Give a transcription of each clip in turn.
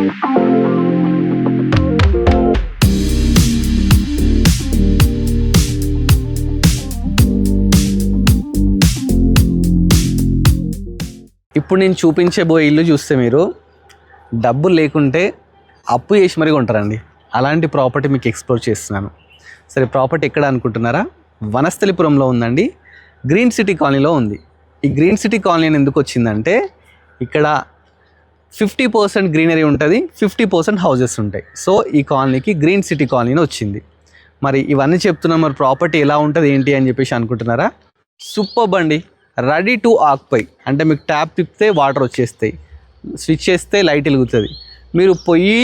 ఇప్పుడు నేను చూపించబోయే ఇల్లు చూస్తే మీరు డబ్బులు లేకుంటే అప్పు చేసి మరీ కొంటారండి. అలాంటి ప్రాపర్టీ మీకు ఎక్స్ప్లోర్ చేస్తున్నాను. సరే, ప్రాపర్టీ ఎక్కడ అనుకుంటున్నారా? వనస్థలిపురంలో ఉందండి. గ్రీన్ సిటీ కాలనీలో ఉంది. ఈ గ్రీన్ సిటీ కాలనీ ఎందుకు వచ్చిందంటే ఇక్కడ 50% గ్రీనరీ ఉంటుంది, 50% హౌజెస్ ఉంటాయి. సో ఈ కాలనీకి గ్రీన్ సిటీ కాలనీ వచ్చింది. మరి ఇవన్నీ చెప్తున్నాం, మరి ప్రాపర్టీ ఎలా ఉంటుంది ఏంటి అని చెప్పేసి అనుకుంటున్నారా? సూపర్బ్ అండి. రెడీ టు ఆక్యుపై అంటే మీకు ట్యాప్ తిప్పితే వాటర్ వచ్చేస్తాయి, స్విచ్ చేస్తే లైట్ వెలుగుతుంది, మీరు పొయ్యి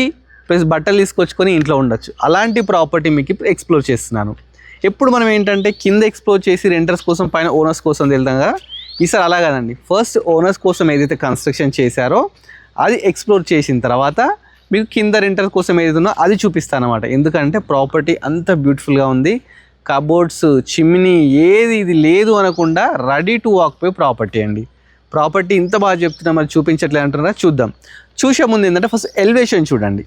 ప్లస్ బట్టలు తీసుకొచ్చుకొని ఇంట్లో ఉండొచ్చు. అలాంటి ప్రాపర్టీ మీకు ఇప్పుడు ఎక్స్ప్లోర్ చేస్తున్నాను. ఎప్పుడు మనం ఏంటంటే కింద ఎక్స్ప్లోర్ చేసి రెంటర్స్ కోసం పైన ఓనర్స్ కోసం వెళ్తాం కదా. ఈసారి అలా కాదండి. ఫస్ట్ ఓనర్స్ కోసం ఏదైతే కన్స్ట్రక్షన్ చేశారో అది ఎక్స్ప్లోర్ చేసిన తర్వాత మీకు కింద రెంటర్స్ కోసం ఏదైతే ఉందో అది చూపిస్తాను అనమాట. ఎందుకంటే ప్రాపర్టీ అంత బ్యూటిఫుల్గా ఉంది. కబోర్డ్స్, చిమ్నీ ఏది ఇది లేదు అనకుండా రెడీ టు ఆక్యుపై ప్రాపర్టీ అండి. ప్రాపర్టీ ఇంత బాగా చెప్తున్నా మరి చూపించట్లే అంటున్నారా? చూద్దాం. చూసే ముందు ఏంటంటే ఫస్ట్ ఎలివేషన్ చూడండి.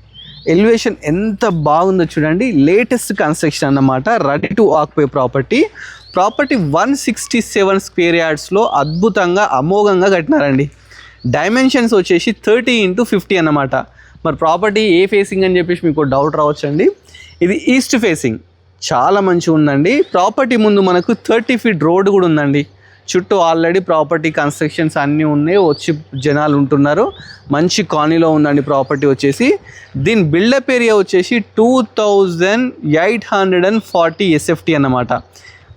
ఎలివేషన్ ఎంత బాగుందో చూడండి. లేటెస్ట్ కన్స్ట్రక్షన్ అన్నమాట. Ready to occupy property 167 square యార్డ్స్లో అద్భుతంగా అమోఘంగా కట్టినారండి. డైమెన్షన్స్ వచ్చేసి 30x50 అన్నమాట. మరి ప్రాపర్టీ ఏ ఫేసింగ్ అని చెప్పేసి మీకు డౌట్ రావచ్చండి. ఇది ఈస్ట్ ఫేసింగ్, చాలా మంచిగా ఉందండి. ప్రాపర్టీ ముందు మనకు 30 ఫీట్ రోడ్ కూడా ఉందండి. చుట్టూ ఆల్రెడీ ప్రాపర్టీ కన్స్ట్రక్షన్స్ అన్నీ ఉన్నాయి, వచ్చి జనాలు ఉంటున్నారు. మంచి కాలనీలో ఉందండి ప్రాపర్టీ వచ్చేసి. దీని బిల్డప్ ఏరియా వచ్చేసి 2840 SFT అన్నమాట.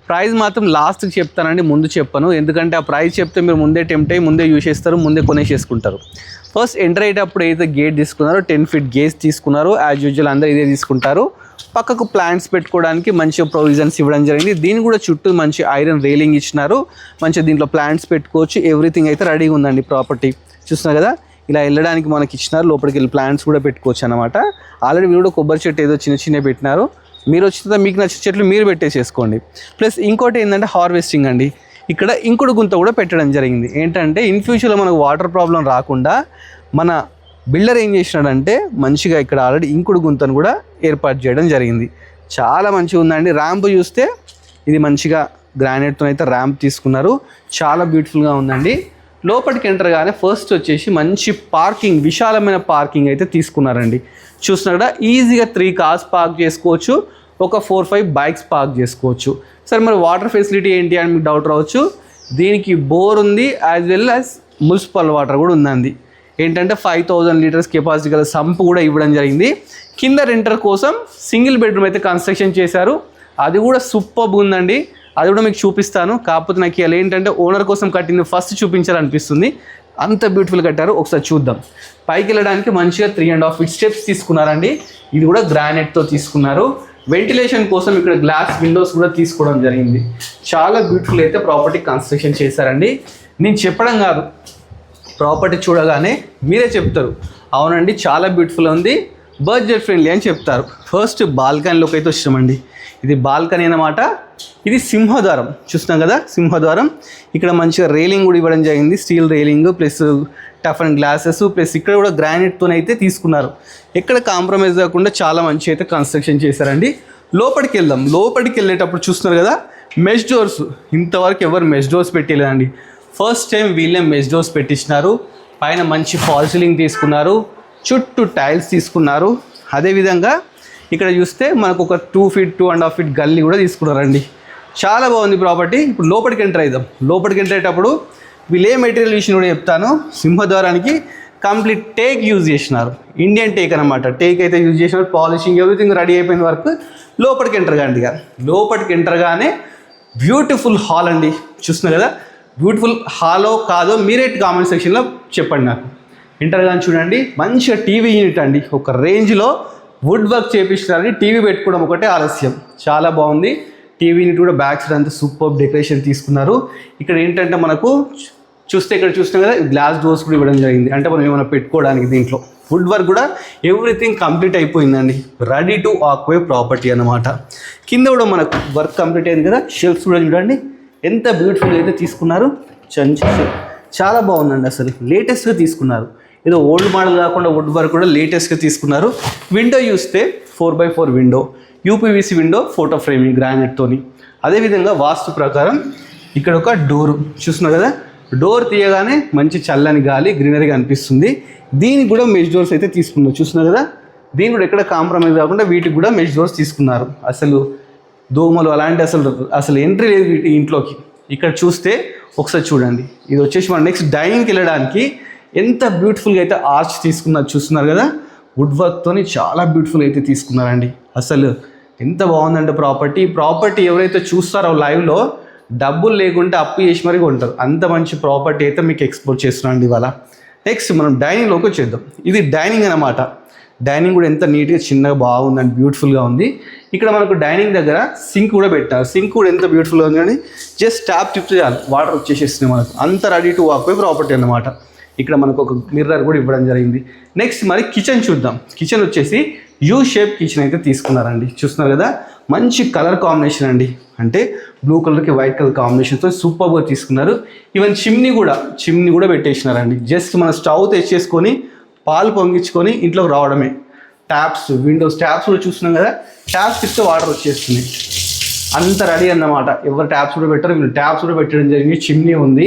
ప్రైస్ మాత్రం లాస్ట్కి చెప్తానండి, ముందు చెప్పను. ఎందుకంటే ఆ ప్రైస్ చెప్తే మీరు ముందే టెంప్ట్ అయ్యి ముందే చూసేస్తారు, ముందే కొనేసేసుకుంటారు. ఫస్ట్ ఎంటర్ అయ్యేటప్పుడు ఏదైతే గేట్ తీసుకున్నారో 10 ఫీట్ గేట్ తీసుకున్నారు. యాజ్ యూజువల్ అందరూ ఇదే తీసుకుంటారు. పక్కకు ప్లాంట్స్ పెట్టుకోవడానికి మంచిగా ప్రొవిజన్స్ ఇవ్వడం జరిగింది. దీని కూడా చుట్టూ మంచి ఐరన్ రైలింగ్ ఇచ్చినారు. మంచిగా దీంట్లో ప్లాంట్స్ పెట్టుకోవచ్చు. ఎవ్రీథింగ్ అయితే రెడీగా ఉందండి ప్రాపర్టీ. చూస్తున్నారు కదా, ఇలా వెళ్ళడానికి మనకి ఇచ్చినారు. లోపలికి వెళ్ళి ప్లాంట్స్ కూడా పెట్టుకోవచ్చు అనమాట. ఆల్రెడీ వీళ్ళు కూడా కొబ్బరి చెట్టు ఏదో చిన్న పెట్టినారు. మీరు వచ్చిన మీకు నచ్చిన చెట్లు మీరు పెట్టేసేసుకోండి. ప్లస్ ఇంకోటి ఏంటంటే హార్వెస్టింగ్ అండి. ఇక్కడ ఇంకుడు గుంత కూడా పెట్టడం జరిగింది. ఏంటంటే ఇన్ ఫ్యూచర్లో మనకు వాటర్ ప్రాబ్లం రాకుండా మన బిల్డర్ ఏం చేసినాడంటే మంచిగా ఇక్కడ ఆల్రెడీ ఇంకుడు గుంతను కూడా ఏర్పాటు చేయడం జరిగింది. చాలా మంచిగా ఉందండి. ర్యాంప్ చూస్తే ఇది మంచిగా గ్రానైట్తో అయితే ర్యాంప్ తీసుకున్నారు. చాలా బ్యూటిఫుల్గా ఉందండి. లోపలికి ఎంటర్ గానే ఫస్ట్ వచ్చేసి మంచి పార్కింగ్, విశాలమైన పార్కింగ్ అయితే తీసుకున్నారండి. చూస్తున్నారు కదా, ఈజీగా 3 కార్స్ పార్క్ చేసుకోవచ్చు, ఒక 4-5 బైక్స్ పార్క్ చేసుకోవచ్చు. సరే, మరి వాటర్ ఫెసిలిటీ ఏంటి అని మీకు డౌట్ రావచ్చు. దీనికి బోర్ ఉంది, as well as municipal water కూడా ఉందండి. ఏంటంటే 5000 లీటర్స్ కెపాసిటీ గల సంప్ కూడా ఇవ్వడం జరిగింది. కింద రెంటర్ కోసం సింగిల్ బెడ్రూమ్ అయితే కన్స్ట్రక్షన్ చేశారు. అది కూడా సూపర్గా ఉందండి. అది కూడా మీకు చూపిస్తాను. కాకపోతే నాకు ఇలా ఏంటంటే ఓనర్ కోసం కట్టింది ఫస్ట్ చూపించాలనిపిస్తుంది. అంత బ్యూటిఫుల్ కట్టారు. ఒకసారి చూద్దాం. పైకి వెళ్ళడానికి మంచిగా 3.5 ఫీట్ స్టెప్స్ తీసుకున్నారండి. ఇది కూడా గ్రానైట్తో తీసుకున్నారు. వెంటిలేషన్ కోసం ఇక్కడ గ్లాస్ విండోస్ కూడా తీసుకోవడం జరిగింది. చాలా బ్యూటిఫుల్ అయితే ప్రాపర్టీ కన్స్ట్రక్షన్ చేశారండి. నేను చెప్పడం కాదు, ప్రాపర్టీ చూడగానే మీరే చెప్తారు అవునండి చాలా బ్యూటిఫుల్ ఉంది, బడ్జెట్ ఫ్రెండ్లీ అని చెప్తారు. ఫస్ట్ బాల్కనీలోకి అయితే వచ్చామండి. ఇది బాల్కనీ అన్నమాట. ఇది సింహద్వారం చూస్తున్నాం కదా, సింహద్వారం. ఇక్కడ మంచిగా రైలింగ్ కూడా ఇవ్వడం జరిగింది. Steel railing plus tough and glasses plus ఇక్కడ కూడా గ్రానైట్తోనైతే తీసుకున్నారు. ఎక్కడ కాంప్రమైజ్ కాకుండా చాలా మంచి అయితే కన్స్ట్రక్షన్ చేశారండి. లోపలికి వెళ్దాం. లోపలికి వెళ్ళేటప్పుడు చూస్తున్నారు కదా, మెష్ డోర్స్. ఇంతవరకు ఎవరు మెష్ డోర్స్ పెట్టలేదండి. ఫస్ట్ టైం వీళ్ళే మెష్ డోర్స్ పెట్టించినారు. పైన మంచి ఫాల్ సీలింగ్ తీసుకున్నారు, చుట్టూ టైల్స్ తీసుకున్నారు. అదేవిధంగా ఇక్కడ చూస్తే మనకు ఒక 2 ఫీట్ 2.5 ఫీట్ గల్లీ కూడా తీసుకున్నారండి. చాలా బాగుంది ప్రాపర్టీ. ఇప్పుడు లోపలికి ఎంటర్ అవుదాం. లోపలికి ఎంటర్ అయ్యేటప్పుడు వీళ్ళు ఏ మెటీరియల్ యూస్ కూడా చెప్తాను. సింహద్వారానికి కంప్లీట్ టేక్ యూజ్ చేసినారు. ఇండియన్ టేక్ అనమాట. టేక్ అయితే యూజ్ చేసినారు. పాలిషింగ్ ఎవ్రీథింగ్ రెడీ అయిపోయిన వరకు లోపలికి ఎంటర్ కాండి. లోపలికి ఎంటర్గానే బ్యూటిఫుల్ హాల్ అండి. చూస్తున్నారు కదా, బ్యూటిఫుల్ హాలో కాదో మీరే కామెంట్ సెక్షన్లో చెప్పండి నాకు. ఎంటర్ కానీ చూడండి, మంచిగా టీవీ యూనిట్ అండి. ఒక రేంజ్లో వుడ్ వర్క్ చేపిస్తున్నారని టీవీ పెట్టుకోవడం ఒకటే ఆలస్యం. చాలా బాగుంది. టీవీ యూనిట్ కూడా బ్యాక్ సైడ్ అంతా సూపర్ డెకరేషన్ తీసుకున్నారు. ఇక్కడ ఏంటంటే మనకు చూస్తే ఇక్కడ చూస్తున్నాం కదా, గ్లాస్ డోర్స్ కూడా ఇవ్వడం జరిగింది. అంటే మనం ఏమైనా పెట్టుకోవడానికి దీంట్లో వుడ్ వర్క్ కూడా ఎవ్రీథింగ్ కంప్లీట్ అయిపోయిందండి. రెడీ టు ఆక్యుపై ప్రాపర్టీ అన్నమాట. కింద కూడా మనకు వర్క్ కంప్లీట్ అయింది కదా. షెల్ఫ్స్ కూడా చూడండి ఎంత బ్యూటిఫుల్ అయితే తీసుకున్నారు. చాలా బాగుందండి. అసలు లేటెస్ట్గా తీసుకున్నారు. ఏదో ఓల్డ్ మోడల్ కాకుండా వుడ్ వర్క్ కూడా లేటెస్ట్గా తీసుకున్నారు. విండో చూస్తే 4x4 window, UPVC window, photo framing గ్రానైట్తోని. అదేవిధంగా వాస్తు ప్రకారం ఇక్కడ ఒక డోరు చూస్తున్నారు కదా, డోర్ తీయగానే మంచి చల్లని గాలి గ్రీనరీగా అనిపిస్తుంది. దీనికి కూడా మెష్ డోర్స్ అయితే తీసుకున్నారు చూస్తున్నారు కదా, దీని కూడా ఎక్కడ కాంప్రమైజ్ కాకుండా వీటికి కూడా మెష్ డోర్స్ తీసుకున్నారు. అసలు దోమలు అలాంటి అసలు ఎంట్రీ లేదు వీటి ఇంట్లోకి. ఇక్కడ చూస్తే ఒకసారి చూడండి, ఇది వచ్చేసి మనం నెక్స్ట్ డైనింగ్కి వెళ్ళడానికి ఎంత బ్యూటిఫుల్గా అయితే ఆర్చ్ తీసుకున్నారు చూస్తున్నారు కదా, వుడ్ వర్క్తోని చాలా బ్యూటిఫుల్ అయితే తీసుకున్నారండి. అసలు ఎంత బాగుందంటే ప్రాపర్టీ ఎవరైతే చూస్తారో లైవ్లో డబ్బులు లేకుంటే అప్పు చేసి మరీ కొంటారు. అంత మంచి ప్రాపర్టీ అయితే మీకు ఎక్స్పోర్ట్ చేస్తున్నాండి ఇవాళ. నెక్స్ట్ మనం డైనింగ్లోకి వచ్చేద్దాం. ఇది డైనింగ్ అన్నమాట. డైనింగ్ కూడా ఎంత నీట్గా చిన్నగా బాగుందండి, బ్యూటిఫుల్గా ఉంది. ఇక్కడ మనకు డైనింగ్ దగ్గర సింక్ కూడా పెట్టారు. సింక్ కూడా ఎంత బ్యూటిఫుల్గా ఉంది కానీ జస్ట్ ట్యాప్ తిప్పితే చాలు వాటర్ వచ్చేసేస్తున్నాయి మనకు. అంత ready to walk by property అన్నమాట. ఇక్కడ మనకు ఒక మిర్రర్ కూడా ఇవ్వడం జరిగింది. నెక్స్ట్ మరి కిచెన్ చూద్దాం. కిచెన్ వచ్చేసి యూ షేప్ కిచెన్ అయితే తీసుకున్నారండి. చూస్తున్నారు కదా, మంచి కలర్ కాంబినేషన్ అండి, అంటే బ్లూ కలర్కి వైట్ కలర్ కాంబినేషన్తో సూపర్గా తీసుకున్నారు. ఈవెన్ చిమ్నీ కూడా పెట్టేసినారండి. జస్ట్ మన స్టవ్ తెచ్చేసుకొని పాలు పొంగించుకొని ఇంట్లోకి రావడమే. ట్యాప్స్, విండోస్ ట్యాప్స్ కూడా చూస్తున్నాం కదా, ట్యాప్స్ ఇస్తే వాటర్ వచ్చేస్తుంది. అంత రెడీ అన్నమాట. ఎవరు ట్యాప్స్ కూడా పెట్టారు, వీళ్ళు ట్యాప్స్ కూడా పెట్టడం జరిగింది. చిమ్నీ ఉంది.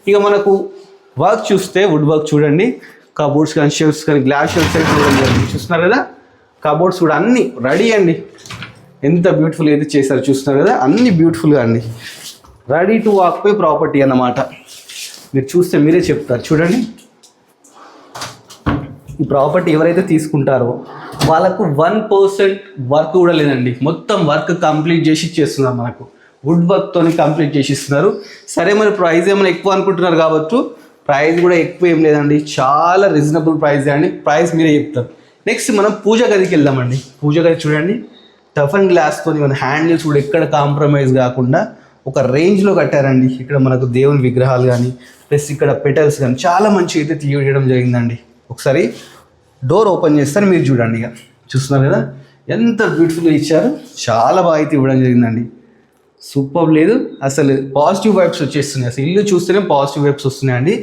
ఇక మనకు వర్క్ చూస్తే వుడ్ వర్క్ చూడండి, కబోర్డ్స్ కానీ షెల్ఫ్స్ కానీ గ్లాస్ షెల్ఫ్స్ అయితే చూడడం జరిగింది. చూస్తున్నారు కదా, కబోర్డ్స్ కూడా అన్నీ రెడీ అండి. ఎంత బ్యూటిఫుల్ అయితే చేశారు చూస్తున్నారు కదా, అన్నీ బ్యూటిఫుల్గా అండి. Ready to walk by property అన్నమాట. మీరు చూస్తే మీరే చెప్తారు. చూడండి, ఈ ప్రాపర్టీ ఎవరైతే తీసుకుంటారో వాళ్ళకు 1% వర్క్ కూడా లేదండి. మొత్తం వర్క్ కంప్లీట్ చేసి ఇచ్చేస్తున్నారు. మనకు వుడ్ వర్క్తో కంప్లీట్ చేసి ఇస్తున్నారు. సరే మరి ప్రైస్ ఏమైనా ఎక్కువ అనుకుంటున్నారు కాబట్టి ప్రైస్ కూడా ఎక్కువ ఏం లేదండి, చాలా రీజనబుల్ ప్రైస్ అండి. ప్రైస్ మీరే చెప్తారు. నెక్స్ట్ మనం పూజ గదికి వెళ్దామండి. పూజ గది చూడండి, టఫ్ అండ్ గ్లాస్తో మన హ్యాండిల్స్ కూడా ఎక్కడ కాంప్రమైజ్ కాకుండా ఒక రేంజ్లో కట్టారండి. ఇక్కడ మనకు దేవుని విగ్రహాలు కానీ ప్లస్ ఇక్కడ పెటల్స్ కానీ చాలా మంచి అయితే తీయడం జరిగిందండి. ఒకసారి డోర్ ఓపెన్ చేస్తారు మీరు చూడండి. ఇక చూస్తున్నారు కదా ఎంత బ్యూటిఫుల్గా ఇచ్చారు, చాలా బాగా అయితే ఇవ్వడం జరిగిందండి. సూపర్ లేదు, అసలు పాజిటివ్ వైబ్స్ వచ్చేస్తున్నాయి. అసలు ఇల్లు చూస్తేనే పాజిటివ్ వైబ్స్ వస్తున్నాయండి.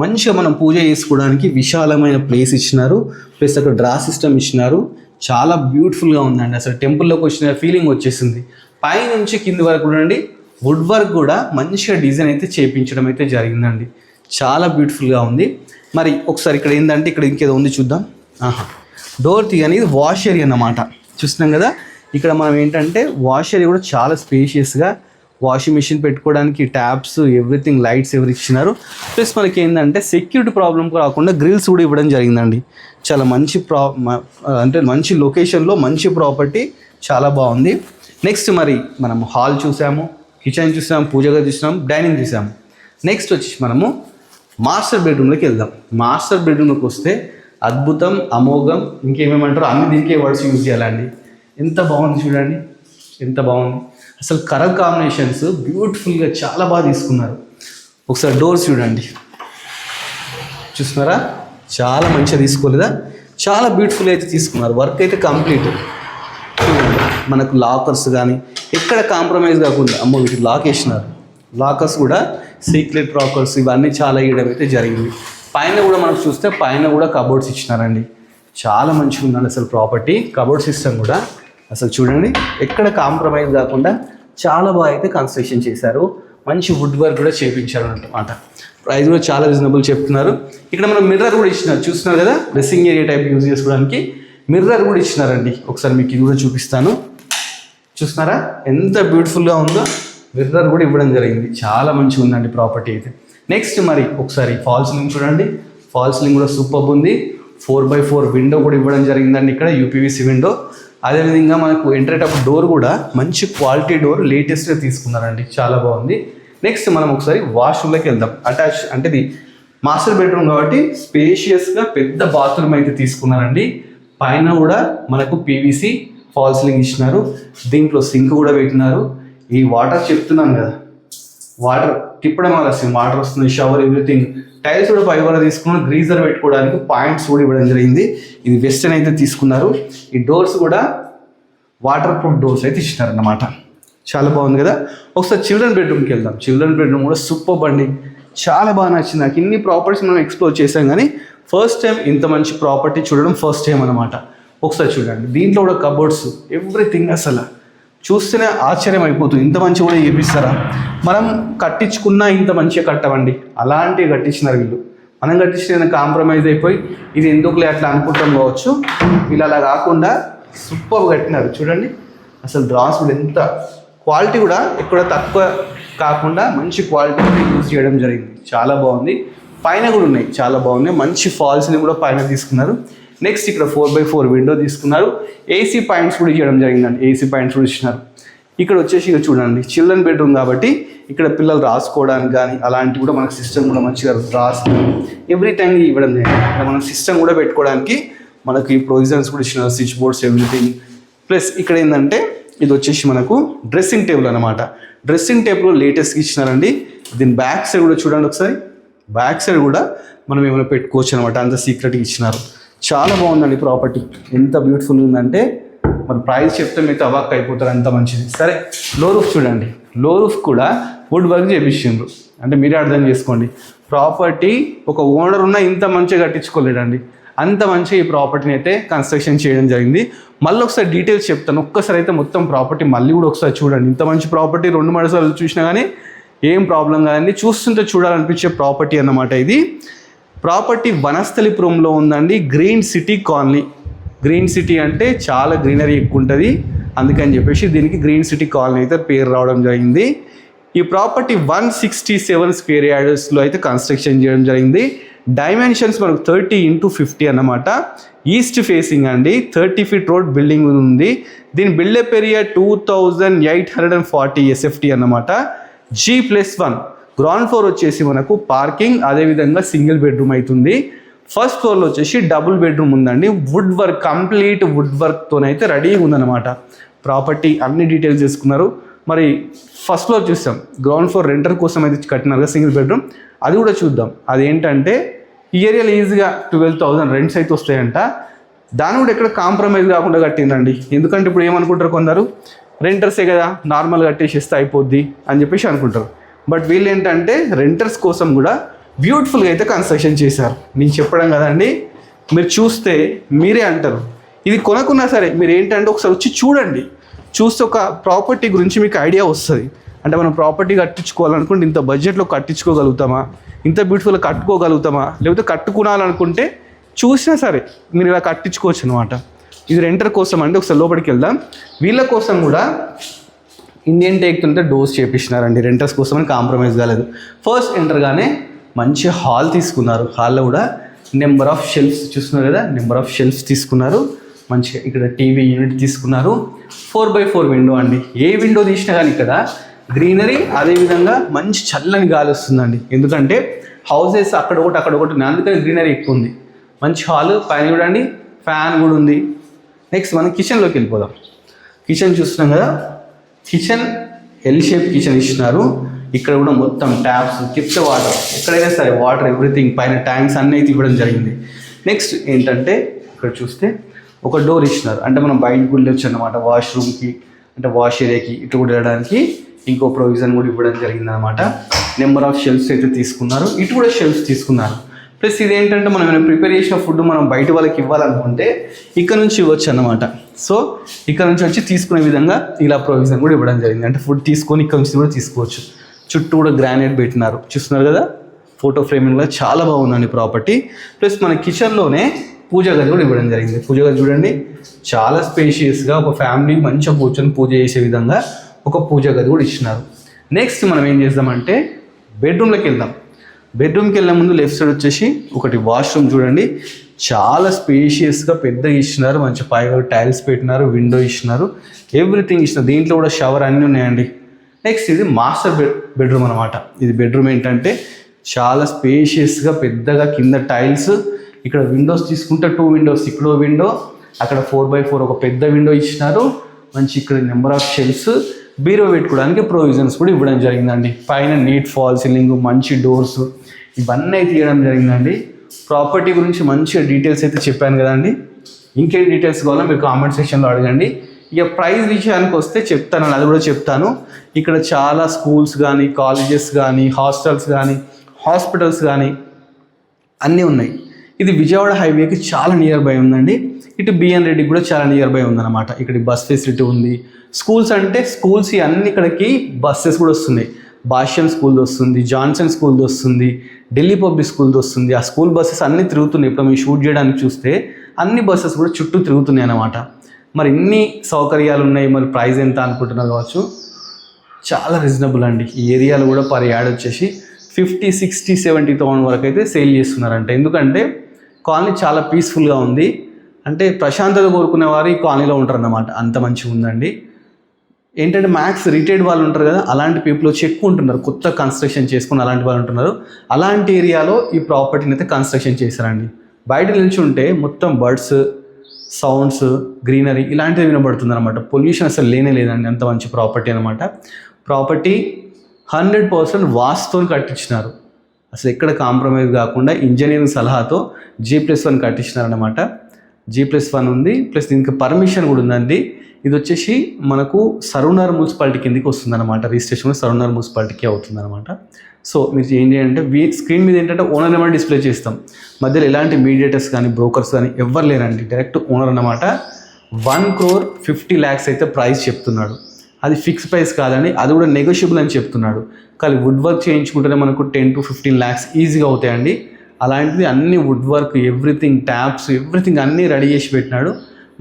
మంచిగా మనం పూజ చేసుకోవడానికి విశాలమైన ప్లేస్ ఇచ్చినారు, ప్లస్ అక్కడ డ్రా సిస్టమ్ ఇచ్చినారు. చాలా బ్యూటిఫుల్గా ఉందండి. అసలు టెంపుల్లోకి వచ్చిన ఫీలింగ్ వచ్చేసింది. పై నుంచి కింది వరకు చూడండి, వుడ్ వర్క్ కూడా మంచిగా డిజైన్ అయితే చేయించడం అయితే జరిగిందండి. చాలా బ్యూటిఫుల్గా ఉంది. మరి ఒకసారి ఇక్కడ ఏంటంటే ఇక్కడ ఇంకేదో ఉంది చూద్దాం. డోర్ తీయని ఇది వాష్ ఏరియా అన్నమాట. చూస్తున్నాం కదా, ఇక్కడ మనం ఏంటంటే వాష్ ఏరియా కూడా చాలా స్పేషియస్గా వాషింగ్ మిషన్ పెట్టుకోవడానికి ట్యాప్స్ ఎవ్రీథింగ్ లైట్స్ ఎవరు ఇచ్చినారు. ప్లస్ మనకి ఏంటంటే సెక్యూరిటీ ప్రాబ్లం రాకుండా గ్రిల్స్ కూడా ఇవ్వడం జరిగిందండి. చాలా మంచి అంటే మంచి లొకేషన్లో మంచి ప్రాపర్టీ, చాలా బాగుంది. నెక్స్ట్ మరి మనం హాల్ చూసాము, కిచెన్ చూసాము, పూజ గది చూసాము, డైనింగ్ చూసాము. నెక్స్ట్ వచ్చేసి మనము మాస్టర్ బెడ్రూమ్లోకి వెళ్దాం. మాస్టర్ బెడ్రూమ్లోకి వస్తే అద్భుతం, అమోఘం, ఇంకేమేమంటారో అన్ని దీనికే వర్డ్స్ యూజ్ చేయాలండి. ఎంత బాగుంది చూడండి, ఎంత బాగుంది. అసలు కలర్ కాంబినేషన్స్ బ్యూటిఫుల్గా చాలా బాగా తీసుకున్నారు. ఒకసారి డోర్స్ చూడండి, చూస్తున్నారా, చాలా మంచిగా తీసుకోలేదా, చాలా బ్యూటిఫుల్ అయితే తీసుకున్నారు. వర్క్ అయితే కంప్లీట్. మనకు లాకర్స్ కానీ ఎక్కడ కాంప్రమైజ్ కాకుండా, అమ్మో వీటికి లాక్ వేసినారు. లాకర్స్ కూడా సీక్రెట్ లాకర్స్ ఇవన్నీ చాలా ఇవ్వడం అయితే జరిగింది. పైన కూడా మనకు చూస్తే పైన కూడా కబోర్డ్స్ ఇచ్చినారండి. చాలా మంచిగా ఉందండి అసలు ప్రాపర్టీ. కబోర్డ్ సిస్టమ్ కూడా అసలు చూడండి ఎక్కడ కాంప్రమైజ్ కాకుండా చాలా బాగా అయితే కన్స్ట్రక్షన్ చేశారు. మంచి వుడ్ వర్క్ కూడా చేయించారు అన్నమాట. ప్రైస్ కూడా చాలా రీజనబుల్ చెప్తున్నారు. ఇక్కడ మనం మిర్రర్ కూడా ఇచ్చినారు, చూస్తున్నారు కదా, డ్రెస్సింగ్ ఏరియా టైప్ యూజ్ చేసుకోవడానికి మిర్రర్ కూడా ఇచ్చినారండి. ఒకసారి మీకు ఇది కూడా చూపిస్తాను. చూస్తున్నారా ఎంత బ్యూటిఫుల్గా ఉందో, మిర్రర్ కూడా ఇవ్వడం జరిగింది. చాలా మంచిగా ఉందండి ప్రాపర్టీ అయితే. నెక్స్ట్ మరి ఒకసారి ఫాల్ సీలింగ్ చూడండి. ఫాల్ సీలింగ్ కూడా సూపర్ ఉంది. 4x4 విండో కూడా ఇవ్వడం జరిగిందండి. ఇక్కడ యూపీవీసీ విండో. అదేవిధంగా మనకు ఎంట్రేటప్పుడు డోర్ కూడా మంచి క్వాలిటీ డోర్ లేటెస్ట్గా తీసుకున్నారండి, చాలా బాగుంది. నెక్స్ట్ మనం ఒకసారి వాష్రూమ్లోకి వెళ్దాం. అటాచ్ అంటే ఇది మాస్టర్ బెడ్రూమ్ కాబట్టి స్పేషియస్గా పెద్ద బాత్రూమ్ అయితే తీసుకున్నారండి. పైన కూడా మనకు పీవీసీ ఫాల్ సీలింగ్ ఇచ్చినారు. దీంట్లో సింక్ కూడా పెట్టినారు. ఈ వాటర్ చెప్తున్నాను కదా, వాటర్ తిప్పడం ఆలస్యం, వాటర్ వస్తుంది, షవర్ ఎవ్రీథింగ్. టైల్స్ కూడా పై వల్ల తీసుకున్నారు. గ్రీజర్ పెట్టుకోవడానికి పాయింట్స్ కూడా ఇవ్వడం జరిగింది. ఇది వెస్టర్న్ అయితే తీసుకున్నారు. ఈ డోర్స్ కూడా వాటర్ ప్రూఫ్ డోర్స్ అయితే ఇచ్చినారు అన్నమాట. చాలా బాగుంది కదా. ఒకసారి చిల్డ్రన్ బెడ్రూమ్కి వెళ్దాం. చిల్డ్రన్ బెడ్రూమ్ కూడా సూపర్ అండి, చాలా బాగా నచ్చింది నాకు. ఇన్ని ప్రాపర్టీస్ మనం ఎక్స్ప్లోర్ చేసాం కానీ ఫస్ట్ టైం ఇంత మంచి ప్రాపర్టీ చూడడం ఫస్ట్ టైం అనమాట. ఒకసారి చూడండి, దీంట్లో కూడా కబోర్డ్స్ ఎవ్రీథింగ్ అసలు చూస్తేనే ఆశ్చర్యం అయిపోతుంది. ఇంత మంచి కూడా చేపిస్తారా? మనం కట్టించుకున్నా ఇంత మంచిగా కట్టవండి, అలాంటివి కట్టించినారు వీళ్ళు. మనం కట్టించిన కాంప్రమైజ్ అయిపోయి ఇది ఎందుకులే అట్లా అనుకుంటాం కావచ్చు, వీళ్ళు అలా కాకుండా సూపర్ కట్టినారు. చూడండి అసలు డ్రాస్ కూడా ఎంత క్వాలిటీ కూడా ఎక్కడ తక్కువ కాకుండా మంచి క్వాలిటీ యూజ్ చేయడం జరిగింది. చాలా బాగుంది. పైన కూడా ఉన్నాయి, చాలా బాగున్నాయి. మంచి ఫాల్స్ని కూడా పైన తీసుకున్నారు. నెక్స్ట్ ఇక్కడ 4x4 విండో తీసుకున్నారు. ఏసీ పాయింట్స్ కూడా ఇవ్వడం జరిగిందండి. ఏసీ పాయింట్స్ కూడా ఇచ్చినారు. ఇక్కడ వచ్చేసి ఇక చూడండి, చిల్డ్రన్ బెడ్రూమ్ కాబట్టి ఇక్కడ పిల్లలు రాసుకోవడానికి కానీ అలాంటివి కూడా మనకు సిస్టమ్ కూడా మంచిగా ఎవ్రీ టైం ఇవ్వడం జరిగింది. ఇక్కడ మనం సిస్టమ్ కూడా పెట్టుకోవడానికి మనకి ప్రొవిజన్స్ కూడా ఇచ్చినారు, స్విచ్ బోర్డ్స్ ఎవ్రీథింగ్. ప్లస్ ఇక్కడ ఏంటంటే ఇది వచ్చేసి మనకు డ్రెస్సింగ్ టేబుల్ అనమాట. డ్రెస్సింగ్ టేబుల్ లేటెస్ట్గా ఇచ్చినారండి. దీని బ్యాక్ సైడ్ కూడా చూడండి ఒకసారి, బ్యాక్ సైడ్ కూడా మనం ఏమైనా పెట్టుకోవచ్చు అనమాట, అంత సీక్రెట్గా ఇచ్చినారు. చాలా బాగుందండి ప్రాపర్టీ, ఎంత బ్యూటిఫుల్ ఉందంటే మన ప్రైస్ చెప్తే మీకు అవాక్ అయిపోతారు, అంత మంచిది. సరే, లో రూఫ్ చూడండి, లో రూఫ్ కూడా వుడ్ వర్క్ చేపించిండ్రు. అంటే మీరే అర్థం చేసుకోండి, ప్రాపర్టీ ఒక ఓనర్ ఉన్న ఇంత మంచిగా కట్టించుకోలేడండి, అంత మంచిగా ఈ ప్రాపర్టీని అయితే కన్స్ట్రక్షన్ చేయడం జరిగింది. మళ్ళీ ఒకసారి డీటెయిల్స్ చెప్తాను. ఒక్కసారి అయితే మొత్తం ప్రాపర్టీ మళ్ళీ కూడా ఒకసారి చూడండి. ఇంత మంచి ప్రాపర్టీ 2-3 సార్లు చూసినా కానీ ఏం ప్రాబ్లం కాదండి, చూస్తుంటే చూడాలనిపించే ప్రాపర్టీ అన్నమాట. ఇది ప్రాపర్టీ వనస్థలిపురంలో ఉందండి, green city colony. Green city అంటే చాలా గ్రీనరీ ఎక్కువ ఉంటుంది, అందుకని చెప్పేసి దీనికి గ్రీన్ సిటీ కాలనీ అయితే పేరు రావడం జరిగింది. ఈ ప్రాపర్టీ 167 స్క్వేర్ యార్డ్స్లో అయితే కన్స్ట్రక్షన్ చేయడం జరిగింది. డైమెన్షన్స్ మనకు 30x50 అన్నమాట. ఈస్ట్ ఫేసింగ్ అండి, 30 ఫీట్ రోడ్ బిల్డింగ్ ఉంది. దీని బిల్డప్ ఏరియా 2840 SFT అన్నమాట. G+1 గ్రౌండ్ ఫ్లోర్ వచ్చేసి మనకు పార్కింగ్, అదేవిధంగా సింగిల్ బెడ్రూమ్ అవుతుంది. ఫస్ట్ ఫ్లోర్లో వచ్చేసి డబుల్ బెడ్రూమ్ ఉందండి. వుడ్ వర్క్, కంప్లీట్ వుడ్ వర్క్తోనైతే రెడీగా ఉందన్నమాట ప్రాపర్టీ. అన్ని డీటెయిల్స్ చేసుకున్నారు. మరి ఫస్ట్ ఫ్లోర్ చూస్తాం, గ్రౌండ్ ఫ్లోర్ రెంటర్ కోసం అయితే కట్టినారు కదా సింగిల్ బెడ్రూమ్, అది కూడా చూద్దాం. అదేంటంటే ఈ ఏరియాలో ఈజీగా 12,000 రెంట్స్ అయితే వస్తాయంట. దాన్ని కూడా ఎక్కడ కాంప్రమైజ్ కాకుండా కట్టిందండి. ఎందుకంటే ఇప్పుడు ఏమనుకుంటారు కొందరు, రెంటర్సే కదా నార్మల్ కట్టేసిస్తే అయిపోద్ది అని చెప్పేసి అనుకుంటారు. బట్ వీళ్ళు ఏంటంటే రెంటర్స్ కోసం కూడా బ్యూటిఫుల్గా అయితే కన్స్ట్రక్షన్ చేశారు. నేను చెప్పడం కదండి, మీరు చూస్తే మీరే అంటారు. ఇది కొనుక్కున్నా సరే మీరు ఏంటంటే ఒకసారి వచ్చి చూడండి, చూస్తే ఒక ప్రాపర్టీ గురించి మీకు ఐడియా వస్తుంది. అంటే మనం ప్రాపర్టీ కట్టించుకోవాలనుకుంటే ఇంత బడ్జెట్లో కట్టించుకోగలుగుతామా, ఇంత బ్యూటిఫుల్గా కట్టుకోగలుగుతామా, లేకపోతే కట్టుకోవాలనుకుంటే చూసినా సరే మీరు ఇలా కట్టించుకోవచ్చు అనమాట. ఇది రెంటర్ కోసం అండి. ఒకసారి లోపలికి వెళ్దాం. వీళ్ళ కోసం కూడా ఇండియన్ టేక్తో డోర్స్ చేపించినారండి, రెంటర్స్ కోసం అని కాంప్రమైజ్ కాలేదు. ఫస్ట్ ఎంటర్గానే మంచి హాల్ తీసుకున్నారు. హాల్లో కూడా నెంబర్ ఆఫ్ షెల్ఫ్స్ చూస్తున్నారు కదా, నెంబర్ ఆఫ్ షెల్ఫ్స్ తీసుకున్నారు. మంచిగా ఇక్కడ టీవీ యూనిట్ తీసుకున్నారు. 4x4 విండో అండి. ఏ విండో తీసినా కానీ ఇక్కడ గ్రీనరీ, అదేవిధంగా మంచి చల్లని గాలి వస్తుందండి. ఎందుకంటే హౌసెస్ అక్కడ ఒకటి ఉన్నాయి, అందుకని గ్రీనరీ ఎక్కువ ఉంది. మంచి హాల్, పైన చూడండి ఫ్యాన్ కూడా ఉంది. నెక్స్ట్ మనం కిచెన్లోకి వెళ్ళిపోదాం. కిచెన్ చూస్తున్నాం కదా, కిచెన్ ఎల్ షేప్ కిచెన్ ఇచ్చినారు. ఇక్కడ కూడా మొత్తం ట్యాప్స్, కిప్స్ వాటర్, ఎక్కడైనా సరే వాటర్ ఎవ్రీథింగ్, పైన ట్యాంక్స్ అన్నీ అయితే ఇవ్వడం జరిగింది. నెక్స్ట్ ఏంటంటే ఇక్కడ చూస్తే ఒక డోర్ ఇచ్చినారు. అంటే మనం బయటకు వెళ్ళొచ్చు అన్నమాట, వాష్రూమ్కి, అంటే వాష్ ఏరియాకి ఇటు కూడా వెళ్ళడానికి ఇంకో ప్రొవిజన్ కూడా ఇవ్వడం జరిగింది అనమాట. నెంబర్ ఆఫ్ షెల్ఫ్స్ అయితే తీసుకున్నారు, ఇటు కూడా షెల్ఫ్స్ తీసుకున్నారు. ప్లస్ ఇదేంటంటే మనం ఏమైనా ప్రిపేర్ చేసిన ఫుడ్ మనం బయట వాళ్ళకి ఇవ్వాలనుకుంటే ఇక్కడ నుంచి ఇవ్వచ్చు అన్నమాట. సో ఇక్కడ నుంచి వచ్చి తీసుకునే విధంగా ఇలా ప్రొవిజన్ కూడా ఇవ్వడం జరిగింది. అంటే ఫుడ్ తీసుకొని ఇక్కడ నుంచి కూడా తీసుకోవచ్చు. చుట్టూ కూడా గ్రానైట్ పెట్టినారు, చూస్తున్నారు కదా, ఫోటో ఫ్రేమింగ్ కూడా చాలా బాగుందండి ప్రాపర్టీ. ప్లస్ మన కిచెన్లోనే పూజ గది కూడా ఇవ్వడం జరిగింది. పూజ గది చూడండి, చాలా స్పేషియస్గా ఒక ఫ్యామిలీ మంచిగా కూర్చొని పూజ చేసే విధంగా ఒక పూజ గది కూడా ఇచ్చినారు. నెక్స్ట్ మనం ఏం చేద్దామంటే బెడ్రూమ్లోకి వెళ్దాం. బెడ్రూమ్కి వెళ్ళే ముందు లెఫ్ట్ సైడ్ వచ్చేసి ఒకటి వాష్రూమ్ చూడండి, చాలా స్పేషియస్గా పెద్దగా ఇచ్చినారు. మంచి పైగా టైల్స్ పెట్టినారు, విండో ఇచ్చినారు, ఎవ్రీథింగ్ ఇచ్చినారు. దీంట్లో కూడా షవర్ అన్నీ ఉన్నాయండి. నెక్స్ట్ ఇది మాస్టర్ బెడ్రూమ్ అనమాట. ఇది బెడ్రూమ్ ఏంటంటే చాలా స్పేషియస్గా పెద్దగా, కింద టైల్స్, ఇక్కడ విండోస్ తీసుకుంటే 2 విండోస్, ఇక్కడ విండో, అక్కడ 4x4 ఒక పెద్ద విండో ఇచ్చినారు. మంచి ఇక్కడ నెంబర్ ఆఫ్ షెల్ఫ్స్, బీరో పెట్టుకోవడానికి ప్రొవిజన్స్ కూడా ఇవ్వడం జరిగిందండి. పైన నీట్ ఫాల్ సీలింగ్, మంచి డోర్స్, ఇవన్నీ అయితే ఇవ్వడం జరిగిందండి. ప్రాపర్టీ గురించి మంచిగా డీటెయిల్స్ అయితే చెప్పాను కదండి. ఇంకేం డీటెయిల్స్ కావాలో మీరు కామెంట్ సెక్షన్లో అడగండి. ఇక ప్రైస్ విషయానికి వస్తే చెప్తాను, అది కూడా చెప్తాను. ఇక్కడ చాలా స్కూల్స్ కానీ, కాలేజెస్ కానీ, హాస్టల్స్ కానీ, హాస్పిటల్స్ కానీ అన్నీ ఉన్నాయి. ఇది విజయవాడ హైవేకి చాలా నియర్ బై ఉందండి. ఇటు బిఎన్ రెడ్డికి కూడా చాలా నియర్ బై ఉందన్నమాట. ఇక్కడ బస్ ఫెసిలిటీ ఉంది. స్కూల్స్ అంటే స్కూల్స్ అన్ని ఇక్కడికి బస్సెస్ కూడా వస్తున్నాయి. భాష్యం స్కూల్ది వస్తుంది, జాన్సన్ స్కూల్ది వస్తుంది, ఢిల్లీ పబ్లిక్ స్కూల్ది వస్తుంది. ఆ స్కూల్ బస్సెస్ అన్నీ తిరుగుతున్నాయి. ఇప్పుడు మేము షూట్ చేయడానికి చూస్తే అన్ని బస్సెస్ కూడా చుట్టూ తిరుగుతున్నాయి అన్నమాట. మరి ఇన్ని సౌకర్యాలు ఉన్నాయి, మరి ప్రైస్ ఎంత అనుకుంటున్నారు కావచ్చు. చాలా రీజనబుల్ అండి. ఈ ఏరియాలో కూడా పర్ యాడ్ వచ్చేసి 50, 60, 70,000 వరకు అయితే సేల్ చేస్తున్నారంట. ఎందుకంటే కాలనీ చాలా పీస్ఫుల్గా ఉంది. అంటే ప్రశాంతత కోరుకునే వారు ఈ కాలనీలో ఉంటారన్నమాట. అంత మంచిగా ఉందండి. ఏంటంటే మ్యాక్స్ రిటైర్డ్ వాళ్ళు ఉంటారు కదా, అలాంటి పీపుల్ వచ్చి ఎక్కువ ఉంటున్నారు. కొత్త కన్స్ట్రక్షన్ చేసుకుని అలాంటి వాళ్ళు ఉంటున్నారు. అలాంటి ఏరియాలో ఈ ప్రాపర్టీని అయితే కన్స్ట్రక్షన్ చేశారండి. బయట నిల్చుంటే మొత్తం బర్డ్స్, సౌండ్స్, గ్రీనరీ ఇలాంటివి వినబడుతుంది అనమాట. పొల్యూషన్ అసలు లేనే లేదండి. అంత మంచి ప్రాపర్టీ అనమాట. ప్రాపర్టీ 100% వాస్తుతో కట్టించినారు. అసలు ఎక్కడ కాంప్రమైజ్ కాకుండా ఇంజనీరింగ్ సలహాతో G+1 కట్టించినారనమాట. G+1 ఉంది, ప్లస్ దీనికి పర్మిషన్ కూడా ఉందండి. ఇది వచ్చేసి మనకు సరౌండర్ మున్సిపాలిటీ కిందకి వస్తుందన్నమాట. రిజిస్ట్రేషన్ కూడా సరౌండర్ మున్సిపాలిటీకి అవుతుందన్నమాట. సో మీరు ఏం చేయాలంటే స్క్రీన్ మీద ఏంటంటే ఓనర్ నెంబర్ డిస్ప్లే చేస్తాం. మధ్యలో ఎలాంటి మీడియేటర్స్ కానీ బ్రోకర్స్ కానీ ఎవ్వరు లేరండి. డైరెక్ట్ ఓనర్ అన్నమాట. 1,50,00,000 అయితే ప్రైస్ చెప్తున్నాడు. అది ఫిక్స్ ప్రైస్ కాదండి, అది కూడా నెగోషియబుల్ అని చెప్తున్నాడు. కానీ వుడ్ వర్క్ చేయించుకుంటేనే మనకు 10 to 15 lakhs ఈజీగా అవుతాయండి. అలాంటిది అన్ని wood work, everything, taps, everything అన్నీ రెడీ చేసి పెట్టినాడు.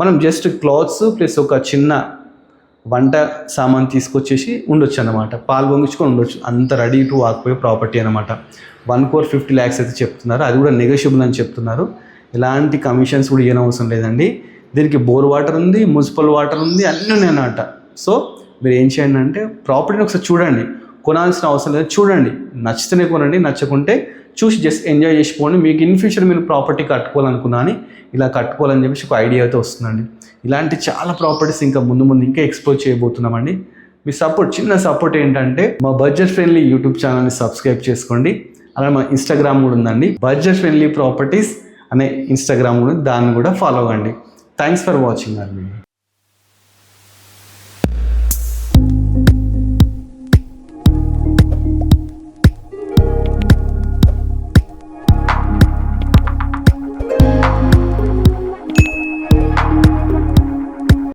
మనం జస్ట్ క్లాత్స్ ప్లస్ ఒక చిన్న వంట సామాన్ తీసుకొచ్చేసి ఉండొచ్చు అన్నమాట. పాలు పొంగించుకొని ఉండొచ్చు. అంత రెడీ టు వాకిపోయే ప్రాపర్టీ అనమాట. 1,50,00,000 అయితే చెప్తున్నారు. అది కూడా నెగోషియబుల్ అని చెప్తున్నారు. ఎలాంటి కమిషన్స్ కూడా ఇవ్వనవసరం అవసరం లేదండి. దీనికి బోర్ వాటర్ ఉంది, మున్సిపల్ వాటర్ ఉంది, అన్నీ ఉన్నాయన్నమాట. సో మీరు ఏం చేయండి అంటే ప్రాపర్టీని ఒకసారి చూడండి. కొనాల్సిన అవసరం లేదు, చూడండి. నచ్చితేనే కొనండి, నచ్చకుంటే చూసి జస్ట్ ఎంజాయ్ చేసిపోండి. మీకు ఇన్ ఫ్యూచర్ మీరు ప్రాపర్టీ కట్టుకోవాలనుకున్నా అని ఇలా కట్టుకోవాలని చెప్పేసి ఒక ఐడియా అయితే వస్తుందండి. ఇలాంటి చాలా ప్రాపర్టీస్ ఇంకా ముందు ఇంకా ఎక్స్ప్లోర్ చేయబోతున్నామండి. మీ చిన్న సపోర్ట్ ఏంటంటే మా బడ్జెట్ ఫ్రెండ్లీ యూట్యూబ్ ఛానల్ని సబ్స్క్రైబ్ చేసుకోండి. అలాగే మా ఇన్స్టాగ్రామ్ కూడా ఉందండి, బడ్జెట్ ఫ్రెండ్లీ ప్రాపర్టీస్ అనే ఇన్స్టాగ్రామ్ కూడా, దాన్ని కూడా ఫాలో అవ్వండి. థ్యాంక్స్ ఫర్ వాచింగ్ అండి.